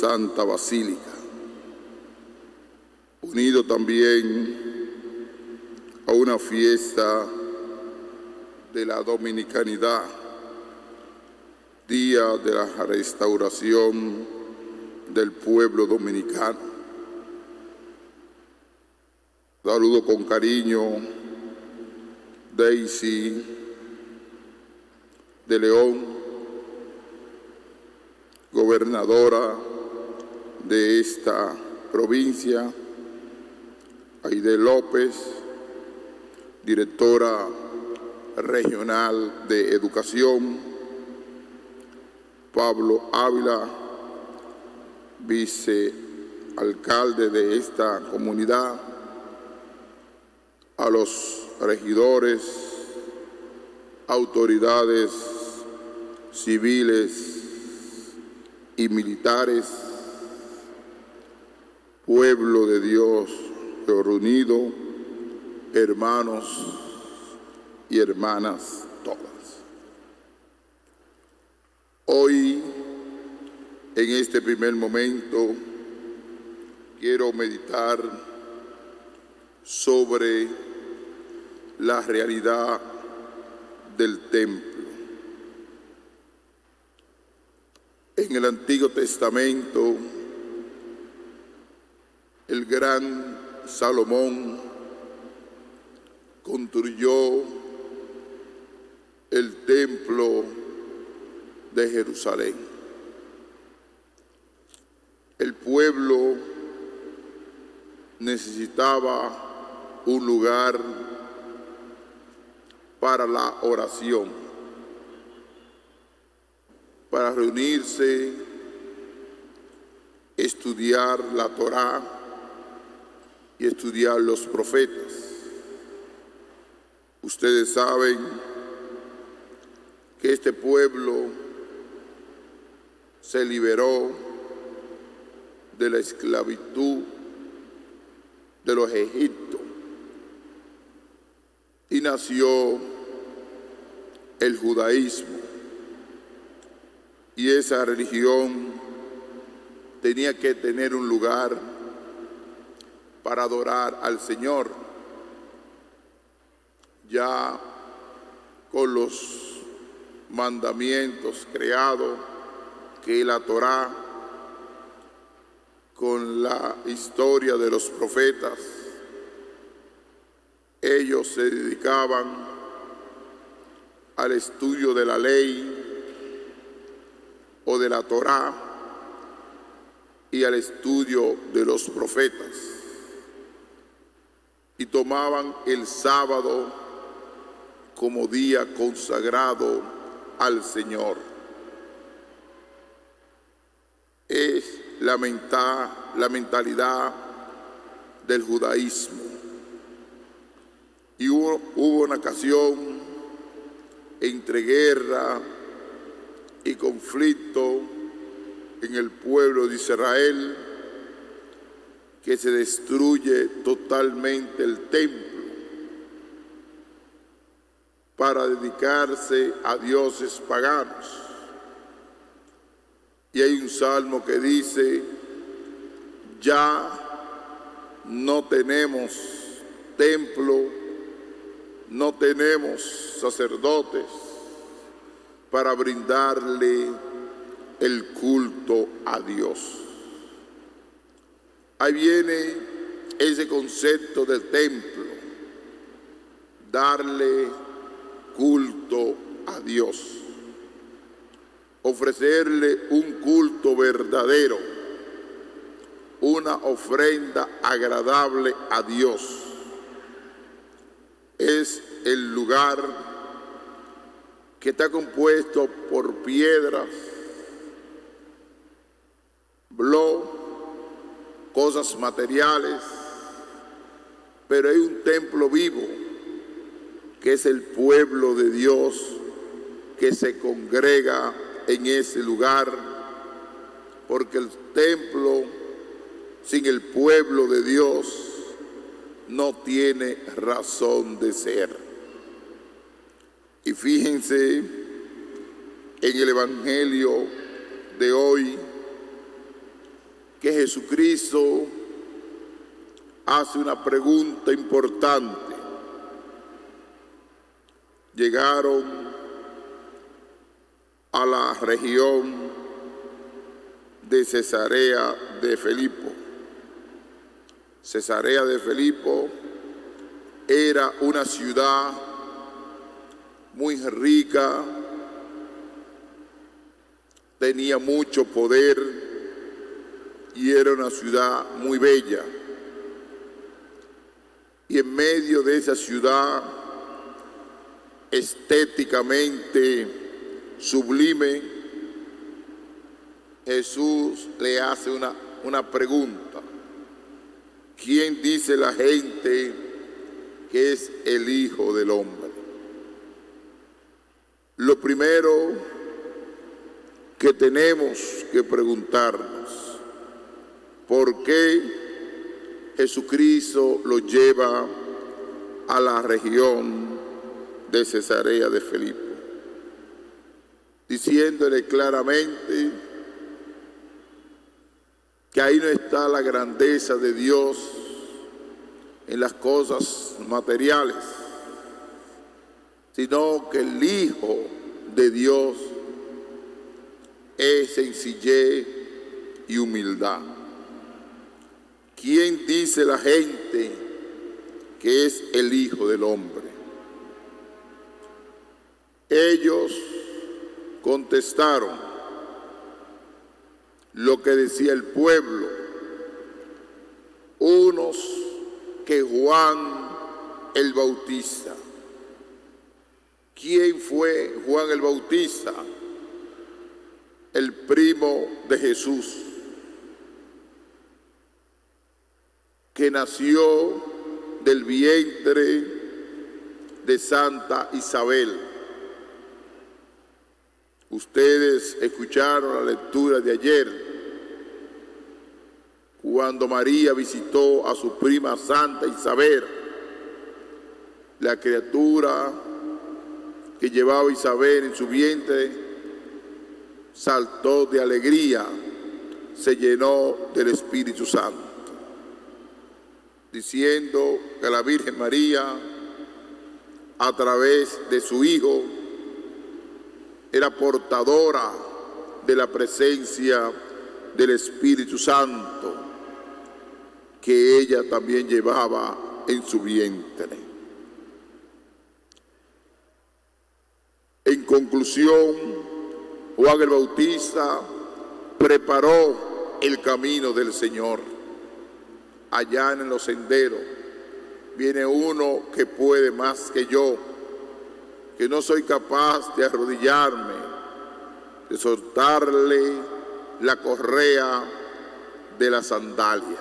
Santa Basílica, unido también a una fiesta de la dominicanidad, Día de la Restauración del Pueblo Dominicano. Saludo con cariño Daisy de León, gobernadora de esta provincia, Aide López, directora regional de Educación, Pablo Ávila, vicealcalde de esta comunidad, a los regidores, autoridades civiles y militares, pueblo de Dios reunido, hermanos y hermanas todas. Hoy, en este primer momento, quiero meditar sobre la realidad del templo. En el Antiguo Testamento, el gran Salomón construyó el templo de Jerusalén. El pueblo necesitaba un lugar para la oración, para reunirse, estudiar la Torá y estudiar los profetas. Ustedes saben que este pueblo se liberó de la esclavitud de los egipcios y nació el judaísmo, y esa religión tenía que tener un lugar para adorar al Señor. Ya con los mandamientos creados, que es la Torá, con la historia de los profetas, ellos se dedicaban al estudio de la ley o de la Torá y al estudio de los profetas, y tomaban el sábado como día consagrado al Señor. Es la mentalidad del judaísmo. Y hubo una ocasión entre guerra y conflicto en el pueblo de Israel que se destruye totalmente el templo para dedicarse a dioses paganos. Y hay un salmo que dice: ya no tenemos templo, no tenemos sacerdotes para brindarle el culto a Dios. Ahí viene ese concepto del templo, darle culto a Dios, ofrecerle un culto verdadero, una ofrenda agradable a Dios. Es el lugar que está compuesto por piedras, cosas materiales, pero hay un templo vivo que es el pueblo de Dios que se congrega en ese lugar, porque el templo sin el pueblo de Dios no tiene razón de ser. Y fíjense en el Evangelio de hoy, que Jesucristo hace una pregunta importante. Llegaron a la región de Cesarea de Filipo. Cesarea de Filipo era una ciudad muy rica, tenía mucho poder y era una ciudad muy bella. Y en medio de esa ciudad estéticamente sublime, Jesús le hace una pregunta. ¿Quién dice la gente que es el Hijo del Hombre? Lo primero que tenemos que preguntarnos, ¿por qué Jesucristo lo lleva a la región de Cesarea de Filipo? Diciéndole claramente que ahí no está la grandeza de Dios en las cosas materiales, sino que el Hijo de Dios es sencillez y humildad. ¿Quién dice la gente que es el Hijo del Hombre? Ellos contestaron lo que decía el pueblo, unos que Juan el Bautista. ¿Quién fue Juan el Bautista? El primo de Jesús, que nació del vientre de Santa Isabel. Ustedes escucharon la lectura de ayer, cuando María visitó a su prima Santa Isabel. La criatura que llevaba Isabel en su vientre saltó de alegría, se llenó del Espíritu Santo, diciendo que la Virgen María, a través de su Hijo, era portadora de la presencia del Espíritu Santo, que ella también llevaba en su vientre. En conclusión, Juan el Bautista preparó el camino del Señor. Allá en los senderos viene uno que puede más que yo, que no soy capaz de arrodillarme, de soltarle la correa de la sandalia.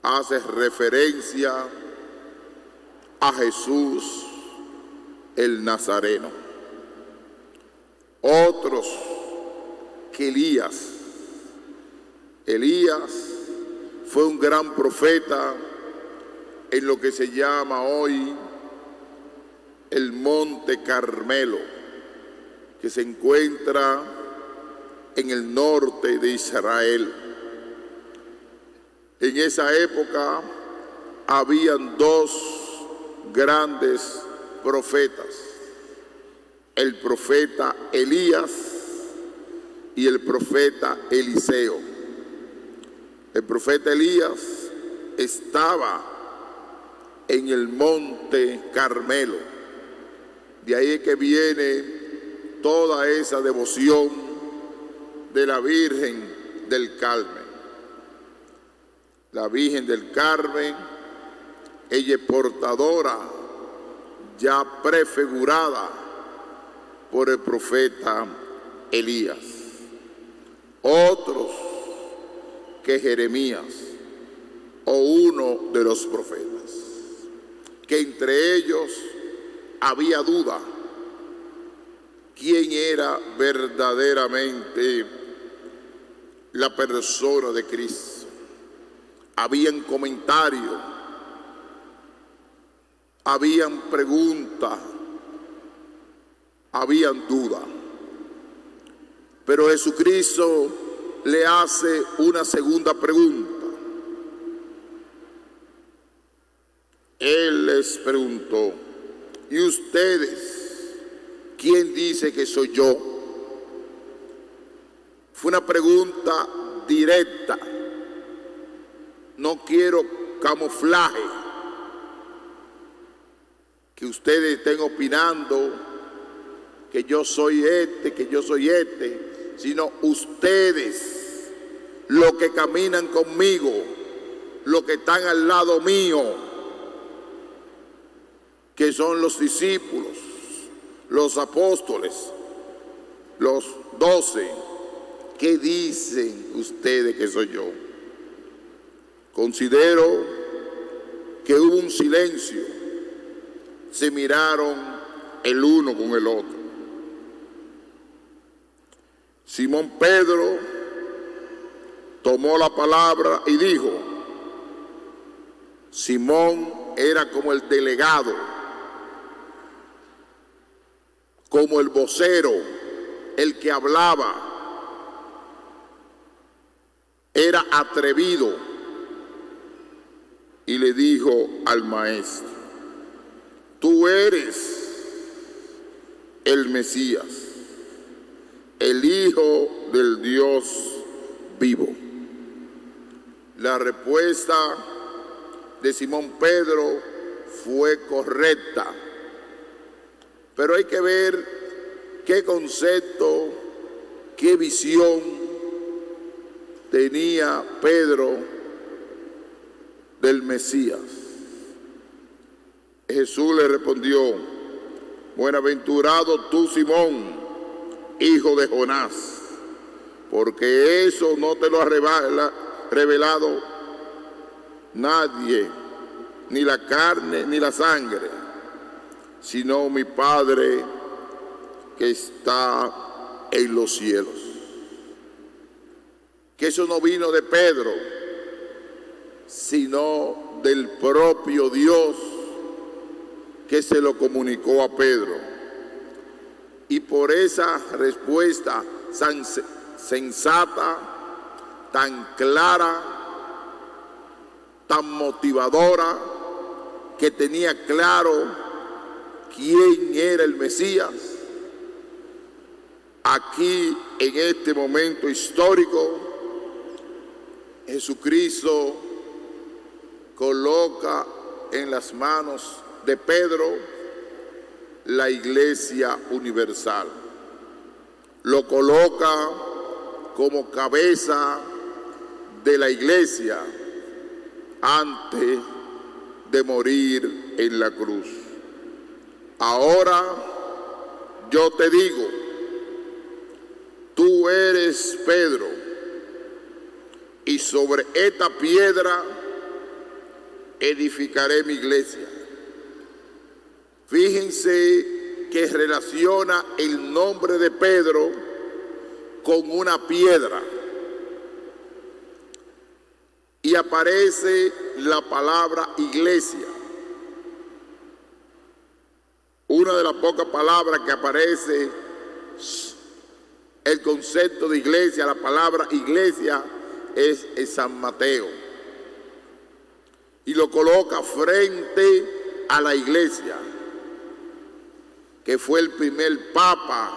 Hace referencia a Jesús el Nazareno. Otros que Elías. Elías fue un gran profeta en lo que se llama hoy el Monte Carmelo, que se encuentra en el norte de Israel. En esa época habían dos grandes profetas, el profeta Elías y el profeta Eliseo. El profeta Elías estaba en el Monte Carmelo. De ahí es que viene toda esa devoción de la Virgen del Carmen. La Virgen del Carmen, ella es portadora, ya prefigurada por el profeta Elías. Otros que Jeremías, o uno de los profetas, que entre ellos había duda quién era verdaderamente la persona de Cristo. Habían comentarios, habían preguntas, habían dudas. Pero Jesucristo le hace una segunda pregunta. Él les preguntó: ¿y ustedes, quién dice que soy yo? Fue una pregunta directa. No quiero camuflaje, que ustedes estén opinando que yo soy este, sino ustedes, los que caminan conmigo, los que están al lado mío, que son los discípulos, los apóstoles, los 12, ¿qué dicen ustedes que soy yo? Considero que hubo un silencio, se miraron el uno con el otro. Simón Pedro tomó la palabra y dijo: Simón era como el delegado, como el vocero, el que hablaba, era atrevido, y le dijo al maestro: tú eres el Mesías, el Hijo del Dios vivo. La respuesta de Simón Pedro fue correcta, pero hay que ver qué concepto, qué visión tenía Pedro del Mesías. Jesús le respondió: buenaventurado tú, Simón, hijo de Jonás, porque eso no te lo ha revelado nadie, ni la carne ni la sangre, sino mi Padre que está en los cielos. Que eso no vino de Pedro, sino del propio Dios, que se lo comunicó a Pedro. Y por esa respuesta tan sensata, tan clara, tan motivadora, que tenía claro quién era el Mesías, aquí en este momento histórico, Jesucristo coloca en las manos de Pedro la Iglesia universal. Lo coloca como cabeza de la Iglesia antes de morir en la cruz. Ahora yo te digo, tú eres Pedro, y sobre esta piedra edificaré mi iglesia. Fíjense que relaciona el nombre de Pedro con una piedra. Y aparece la palabra iglesia. Una de las pocas palabras que aparece el concepto de iglesia, la palabra iglesia, es en San Mateo. Y lo coloca frente a la iglesia, que fue el primer papa,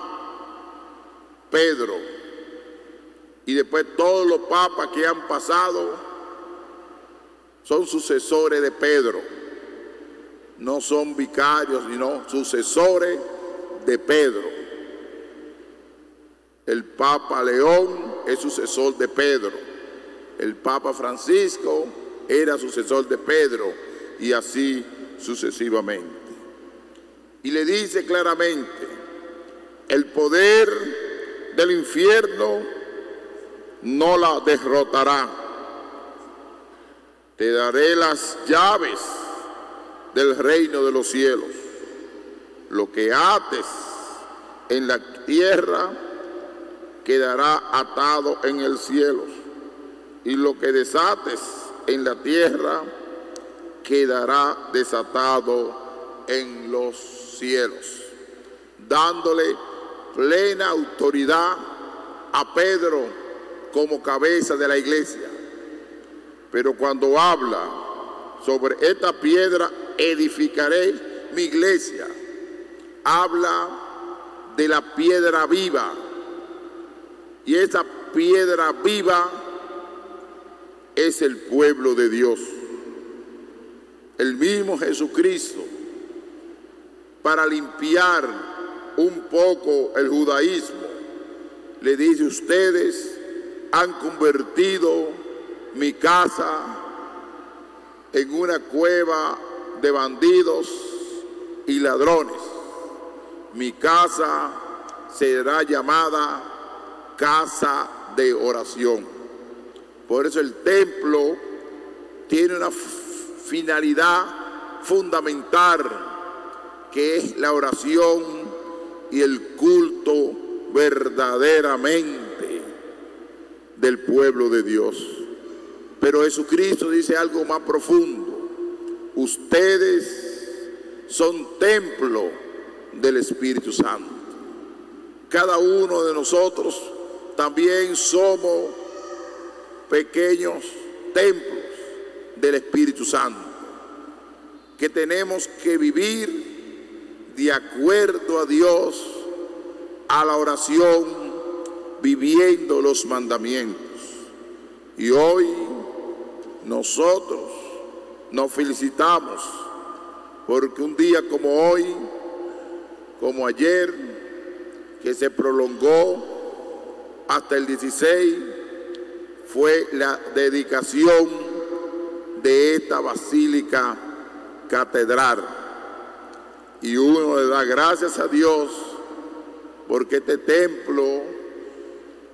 Pedro. Y después todos los papas que han pasado son sucesores de Pedro. No son vicarios, sino sucesores de Pedro. El Papa León es sucesor de Pedro. El Papa Francisco era sucesor de Pedro, y así sucesivamente. Y le dice claramente: el poder del infierno no la derrotará. Te daré las llaves del reino de los cielos. Lo que ates en la tierra quedará atado en el cielo, y lo que desates en la tierra quedará desatado en los cielos, dándole plena autoridad a Pedro como cabeza de la iglesia. Pero cuando habla sobre esta piedra edificaré mi iglesia, habla de la piedra viva. Y esa piedra viva es el pueblo de Dios. El mismo Jesucristo, para limpiar un poco el judaísmo, le dice: ustedes han convertido mi casa en una cueva de bandidos y ladrones. Mi casa será llamada casa de oración. Por eso el templo tiene una finalidad fundamental, que es la oración y el culto verdaderamente del pueblo de Dios. Pero Jesucristo dice algo más profundo: ustedes son templo del Espíritu Santo. Cada uno de nosotros también somos pequeños templos del Espíritu Santo, que tenemos que vivir de acuerdo a Dios, a la oración, viviendo los mandamientos. Y hoy nosotros nos felicitamos porque un día como hoy, como ayer, que se prolongó hasta el 16, fue la dedicación de esta basílica catedral. Y uno le da gracias a Dios porque este templo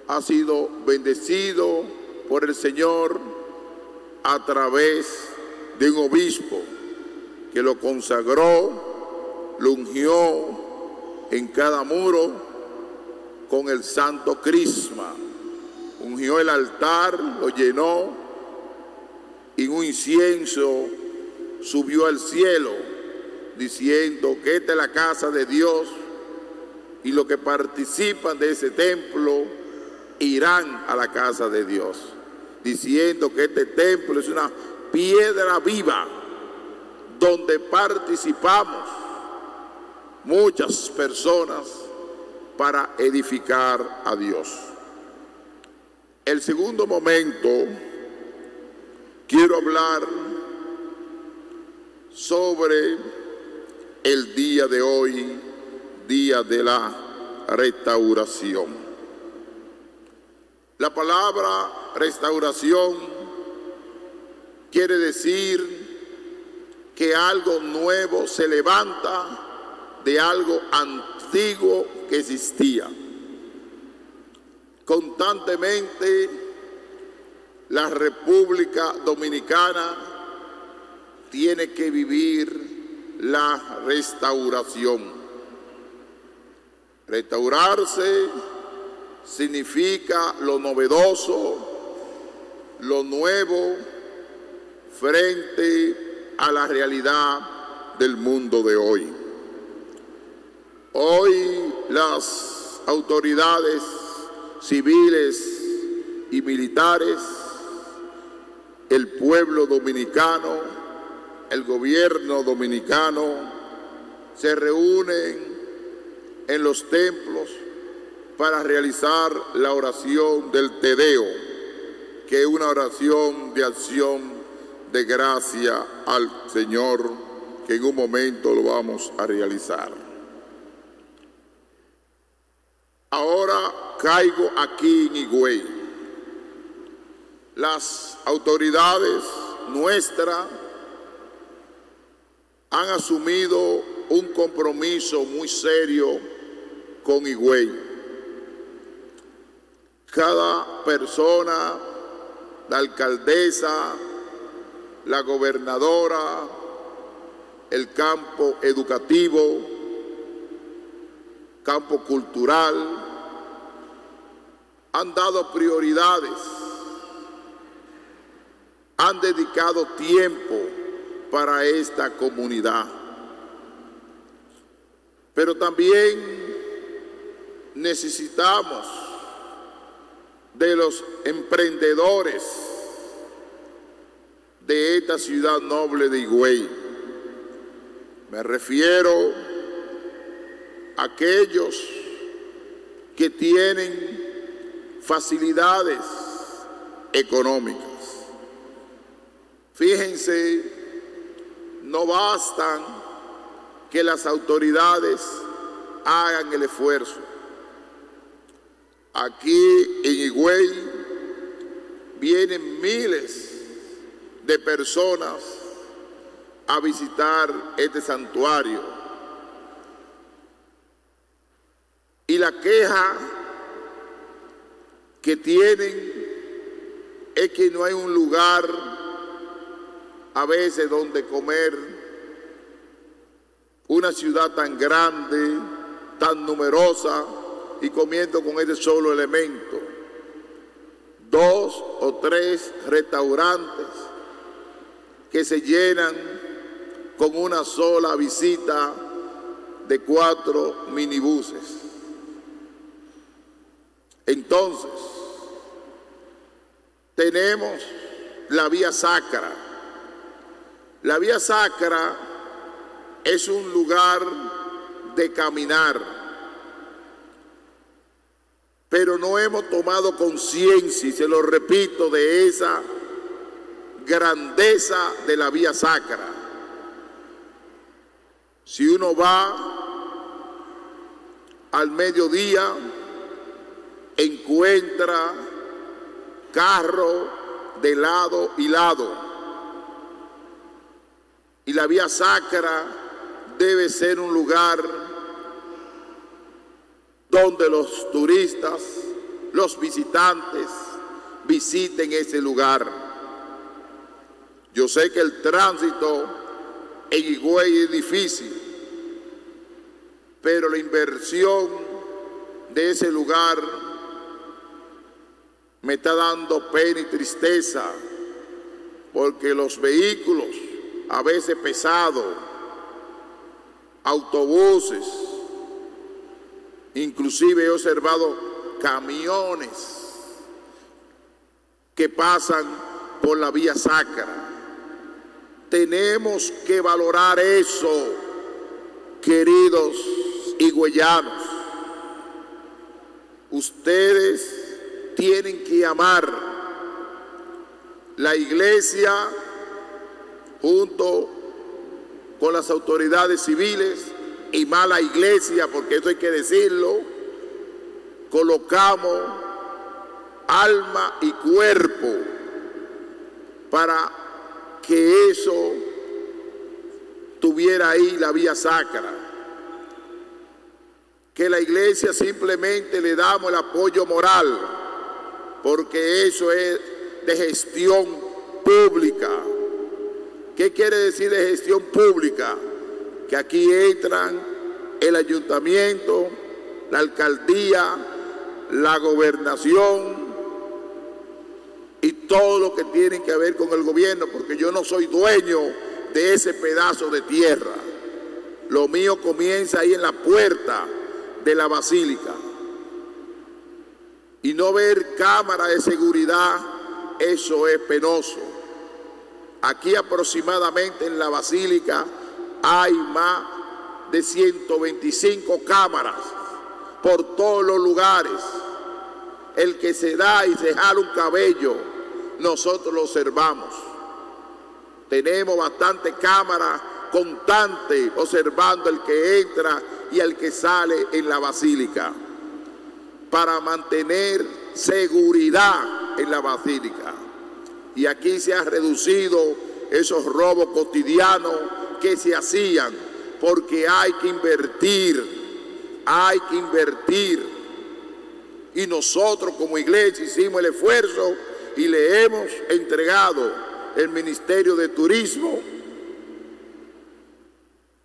ha sido bendecido por el Señor a través de un obispo que lo consagró, lo ungió en cada muro con el santo crisma, ungió el altar, lo llenó, y un incienso subió al cielo diciendo que esta es la casa de Dios, y los que participan de ese templo irán a la casa de Dios, diciendo que este templo es una piedra viva donde participamos muchas personas para edificar a Dios. El segundo momento, quiero hablar sobre el día de hoy, día de la restauración. La palabra restauración quiere decir que algo nuevo se levanta de algo antiguo que existía. Constantemente la República Dominicana tiene que vivir la restauración. Restaurarse significa lo novedoso, lo nuevo frente a la realidad del mundo de hoy. Hoy las autoridades civiles y militares, el pueblo dominicano, el gobierno dominicano, se reúnen en los templos para realizar la oración del Te Deo, que es una oración de acción de gracia al Señor, que en un momento lo vamos a realizar. Ahora caigo aquí en Higüey. Las autoridades nuestras han asumido un compromiso muy serio con Higüey. Cada persona, la alcaldesa, la gobernadora, el campo educativo, campo cultural, han dado prioridades, han dedicado tiempo para esta comunidad. Pero también necesitamos de los emprendedores de esta ciudad noble de Higüey. Me refiero a aquellos que tienen facilidades económicas. Fíjense, no bastan que las autoridades hagan el esfuerzo. Aquí en Higüey vienen miles de personas a visitar este santuario. Y la queja que tienen es que no hay un lugar a veces donde comer. Una ciudad tan grande, tan numerosa, y comiendo con ese solo elemento. 2 o 3 restaurantes que se llenan con una sola visita de 4 minibuses. Entonces, tenemos la vía sacra. La vía sacra es un lugar de caminar, pero no hemos tomado conciencia, y se lo repito, de esa grandeza de la vía sacra. Si uno va al mediodía, encuentra carro de lado y lado, y la vía sacra debe ser un lugar donde los turistas, los visitantes, visiten ese lugar. Yo sé que el tránsito en Higüey es difícil, pero la inversión de ese lugar me está dando pena y tristeza, porque los vehículos, a veces pesados, autobuses, inclusive he observado camiones que pasan por la vía sacra. Tenemos que valorar eso, queridos higüeyanos. Ustedes tienen que amar la iglesia junto con las autoridades civiles, y más la iglesia, porque esto hay que decirlo. Colocamos alma y cuerpo para que eso tuviera ahí la vía sacra. Que la iglesia simplemente le damos el apoyo moral, porque eso es de gestión pública. ¿Qué quiere decir de gestión pública? Que aquí entran el ayuntamiento, la alcaldía, la gobernación y todo lo que tiene que ver con el gobierno, porque yo no soy dueño de ese pedazo de tierra. Lo mío comienza ahí en la puerta de la basílica. Y no ver cámara de seguridad, eso es penoso. Aquí aproximadamente en la basílica hay más de 125 cámaras por todos los lugares. El que se da y se jala un cabello, nosotros lo observamos. Tenemos bastante cámaras constantes observando el que entra y el que sale en la basílica, para mantener seguridad en la basílica. Y aquí se han reducido esos robos cotidianos que se hacían, porque hay que invertir, y nosotros como iglesia hicimos el esfuerzo y le hemos entregado el Ministerio de Turismo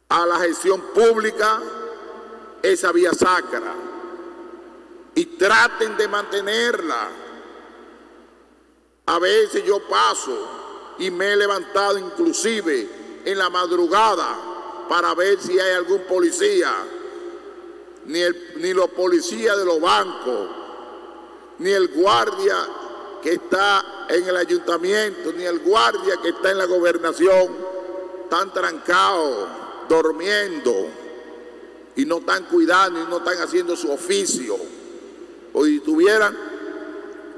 a la gestión pública esa vía sacra, y traten de mantenerla. A veces yo paso y me he levantado inclusive en la madrugada para ver si hay algún policía, ni los policías de los bancos ni el guardia que está en el ayuntamiento, ni el guardia que está en la gobernación, están trancados, durmiendo, y no están cuidando y no están haciendo su oficio. O si estuvieran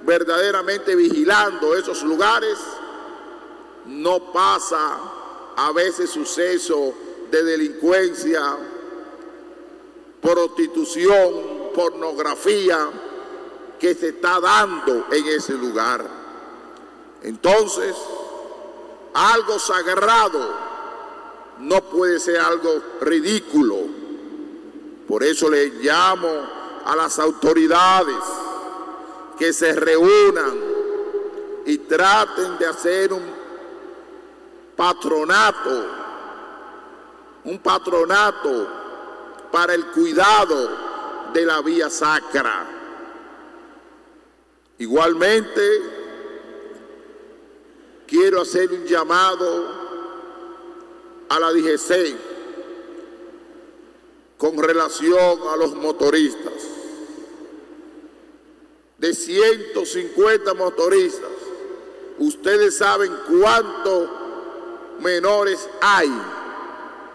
verdaderamente vigilando esos lugares, no pasa a veces suceso de delincuencia, prostitución, pornografía que se está dando en ese lugar. Entonces, algo sagrado no puede ser algo ridículo. Por eso le llamo a las autoridades que se reúnan y traten de hacer un patronato para el cuidado de la vía sacra. Igualmente, quiero hacer un llamado a la DGC con relación a los motoristas. De 150 motoristas, ustedes saben cuántos menores hay.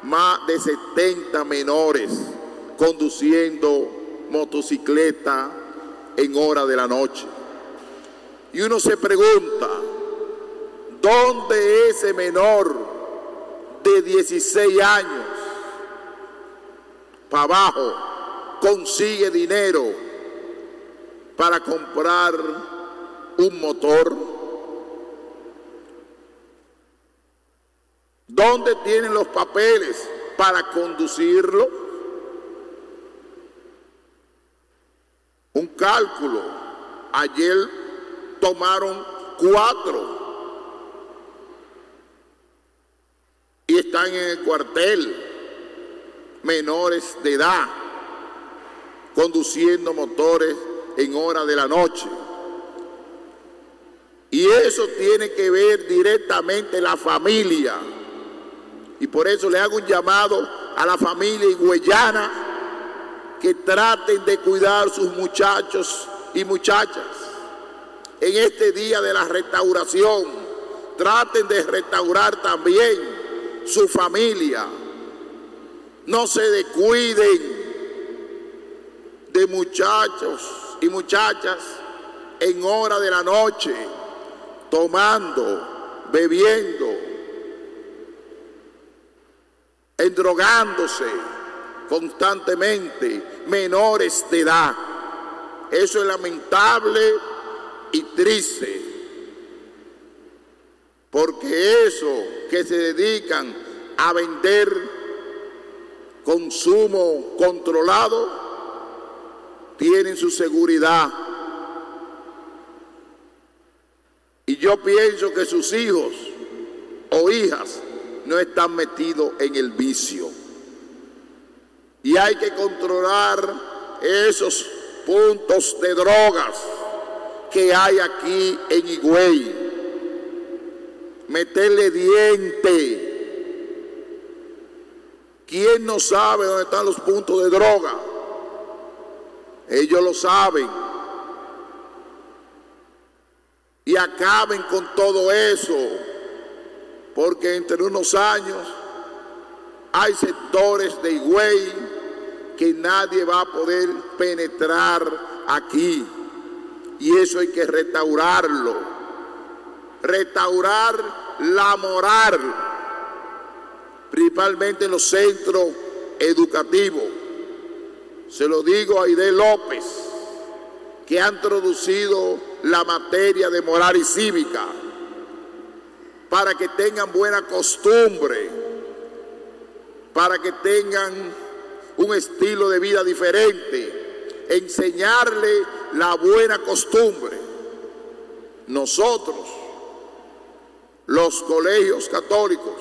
Más de 70 menores conduciendo motocicleta en hora de la noche. Y uno se pregunta, ¿dónde ese menor de 16 años para abajo consigue dinero para comprar un motor? ¿Dónde tienen los papeles para conducirlo? Un cálculo. Ayer tomaron 4 y están en el cuartel, menores de edad, conduciendo motores en hora de la noche. Y eso tiene que ver directamente la familia. Y por eso le hago un llamado a la familia higüeyana que traten de cuidar sus muchachos y muchachas. En este día de la restauración, traten de restaurar también su familia. No se descuiden de muchachos y muchachas en hora de la noche, tomando, bebiendo, endrogándose constantemente, menores de edad. Eso es lamentable y triste, porque eso que se dedican a vender consumo controlado, tienen su seguridad. Y yo pienso que sus hijos o hijas no están metidos en el vicio. Y hay que controlar esos puntos de drogas que hay aquí en Higüey. Meterle diente. ¿Quién no sabe dónde están los puntos de droga? Ellos lo saben. Y acaben con todo eso, porque entre unos años hay sectores de Higüey que nadie va a poder penetrar aquí, y eso hay que restaurarlo, restaurar la moral, principalmente en los centros educativos. Se lo digo a Aide López, que ha introducido la materia de moral y cívica, para que tengan buena costumbre, para que tengan un estilo de vida diferente, enseñarle la buena costumbre. Nosotros, los colegios católicos,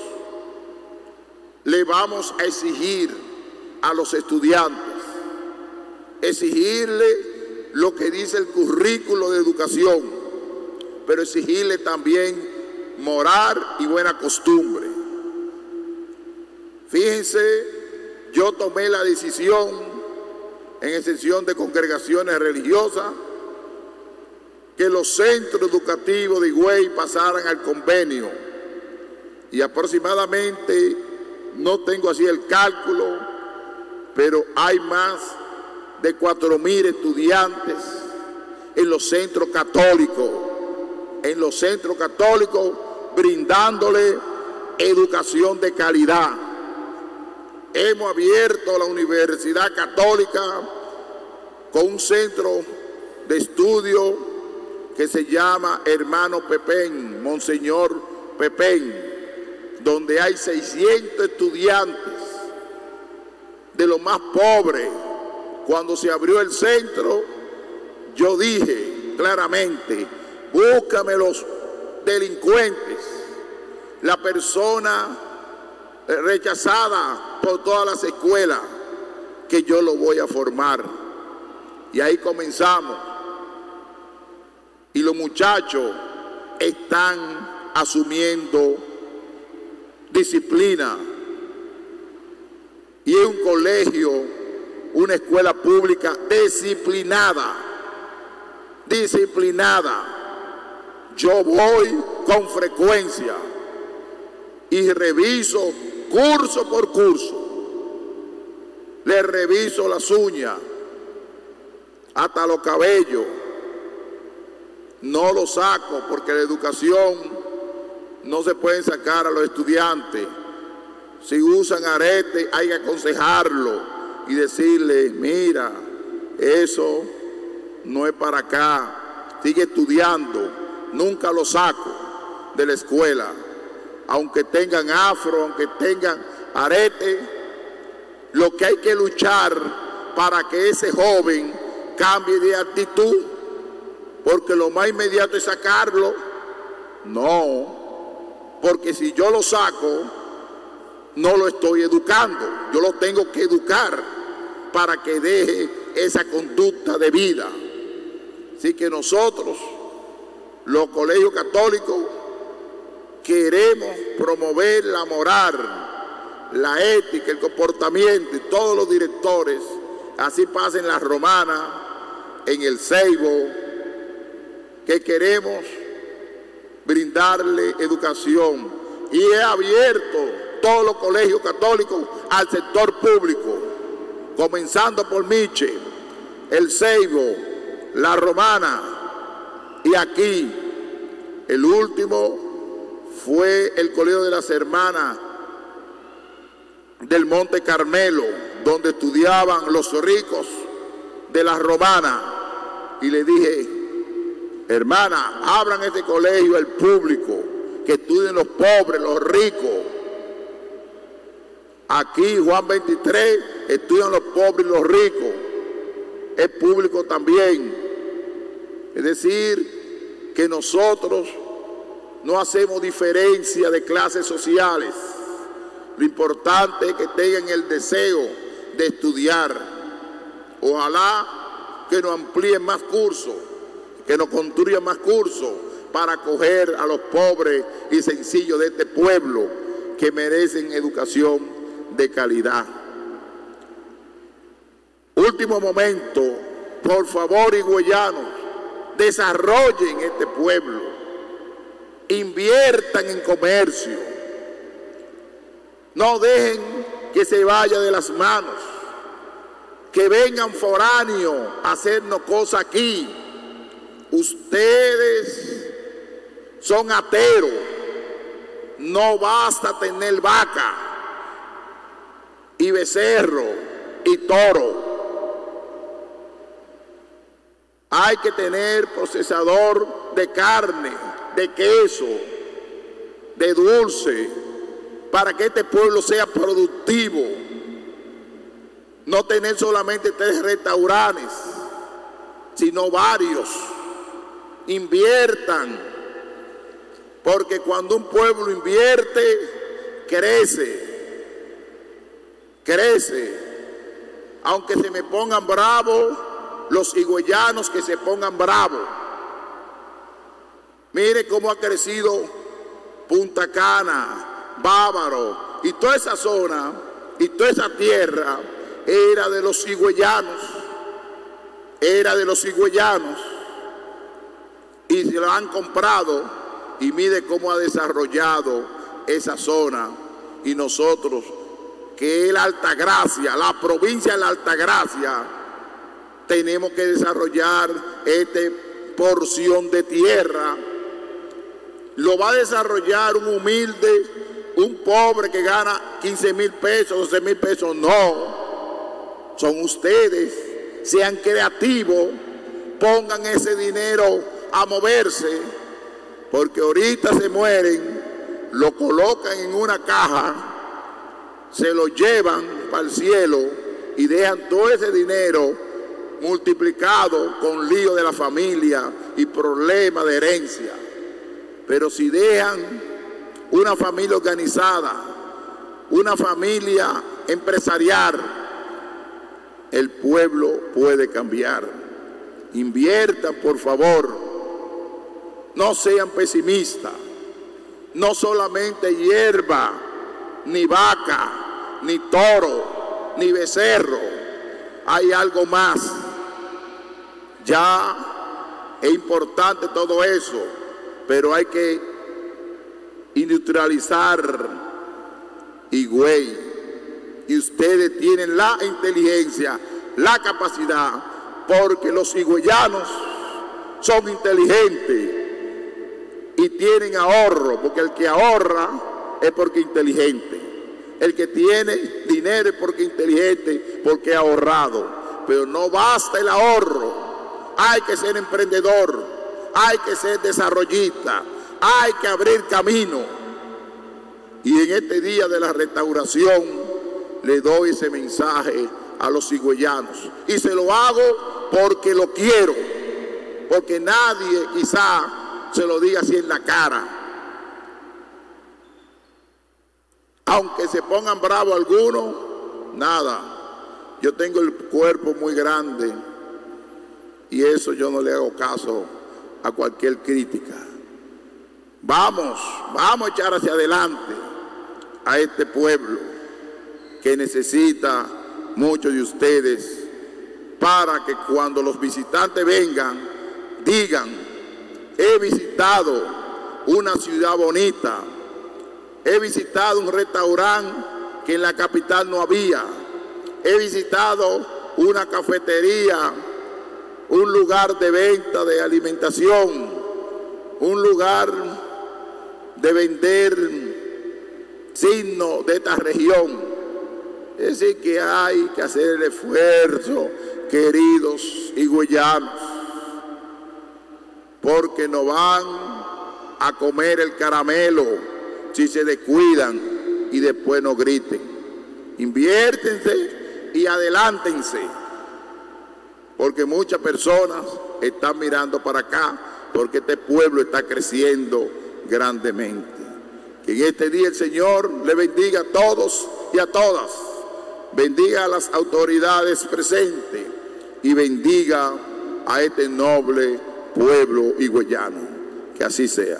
le vamos a exigir a los estudiantes, exigirle lo que dice el currículo de educación, pero exigirle también moral y buena costumbre. Fíjense, yo tomé la decisión en excepción de congregaciones religiosas que los centros educativos de Higüey pasaran al convenio, y aproximadamente, no tengo así el cálculo, pero hay más de 4.000 estudiantes en los centros católicos, brindándole educación de calidad. Hemos abierto la Universidad Católica con un centro de estudio que se llama Hermano Pepén, Monseñor Pepén, donde hay 600 estudiantes de los más pobres. Cuando se abrió el centro, yo dije claramente: búscame los delincuentes, la persona rechazada por todas las escuelas, que yo lo voy a formar. Y ahí comenzamos. Y los muchachos están asumiendo disciplina. Y es un colegio, una escuela pública disciplinada. Yo voy con frecuencia y reviso curso por curso. Le reviso las uñas, hasta los cabellos. No lo saco, porque la educación no se pueden sacar a los estudiantes. Si usan arete, hay que aconsejarlo y decirle: mira, eso no es para acá, sigue estudiando. Nunca lo saco de la escuela, aunque tengan afro, aunque tengan arete. Lo que hay que luchar para que ese joven cambie de actitud, porque lo más inmediato es sacarlo. No, porque si yo lo saco, no lo estoy educando. Yo lo tengo que educar para que deje esa conducta de vida. Así que nosotros, los colegios católicos, queremos promover la moral, la ética, el comportamiento, y todos los directores, así pasa en la Romana, en el Ceibo, que queremos brindarle educación. Y he abierto todos los colegios católicos al sector público, comenzando por Miche, el Ceibo, la Romana, y aquí el último fue el Colegio de las Hermanas del Monte Carmelo, donde estudiaban los ricos de la Romana. Y le dije: hermana, abran este colegio al público, que estudien los pobres, los ricos. Aquí Juan 23 estudian los pobres y los ricos, es público también. Es decir, que nosotros no hacemos diferencia de clases sociales. Lo importante es que tengan el deseo de estudiar. Ojalá que nos amplíen más cursos, que nos construyan más cursos para acoger a los pobres y sencillos de este pueblo, que merecen educación de calidad. Último momento, por favor, higüeyanos, desarrollen este pueblo, inviertan en comercio, no dejen que se vaya de las manos, que vengan foráneos a hacernos cosas aquí. Ustedes son ateros, no basta tener vaca y becerro y toro. Hay que tener procesador de carne, de queso, de dulce, para que este pueblo sea productivo. No tener solamente 3 restaurantes, sino varios. Inviertan, porque cuando un pueblo invierte, crece. Aunque se me pongan bravos los higüeyanos, que se pongan bravos. Mire cómo ha crecido Punta Cana, Bávaro, y toda esa zona, y toda esa tierra era de los higüeyanos. y se lo han comprado, y mire cómo ha desarrollado esa zona. Y nosotros, que es la Altagracia, la provincia de la Altagracia, tenemos que desarrollar esta porción de tierra. Lo va a desarrollar un humilde, un pobre que gana 15,000 pesos, 12,000 pesos. No, son ustedes. Sean creativos, pongan ese dinero a moverse, porque ahorita se mueren, lo colocan en una caja, se lo llevan para el cielo y dejan todo ese dinero multiplicado con lío de la familia y problemas de herencia. Pero si dejan una familia organizada, una familia empresarial, el pueblo puede cambiar. Inviertan, por favor. No sean pesimistas. No solamente hierba, ni vaca, ni toro, ni becerro. Hay algo más. Ya es importante todo eso, pero hay que industrializar Higüey. Y ustedes tienen la inteligencia, la capacidad, porque los higüeyanos son inteligentes y tienen ahorro, porque el que ahorra es porque es inteligente. El que tiene dinero es porque es inteligente, porque ha ahorrado. Pero no basta el ahorro, hay que ser emprendedor, hay que ser desarrollista, hay que abrir camino. Y en este día de la restauración le doy ese mensaje a los higüeyanos. Y se lo hago porque lo quiero, porque nadie quizá se lo diga así en la cara. Aunque se pongan bravos algunos, nada. Yo tengo el cuerpo muy grande y eso yo no le hago caso a cualquier crítica. Vamos a echar hacia adelante a este pueblo que necesita mucho de ustedes, para que cuando los visitantes vengan, digan: he visitado una ciudad bonita, he visitado un restaurante que en la capital no había, he visitado una cafetería, un lugar de venta de alimentación, un lugar de vender signos de esta región. Es decir, que hay que hacer el esfuerzo, queridos higüeyanos, porque no van a comer el caramelo si se descuidan y después no griten. Inviértense y adelántense, porque muchas personas están mirando para acá, porque este pueblo está creciendo grandemente. Que en este día el Señor le bendiga a todos y a todas, bendiga a las autoridades presentes y bendiga a este noble pueblo higüeyano. Que así sea.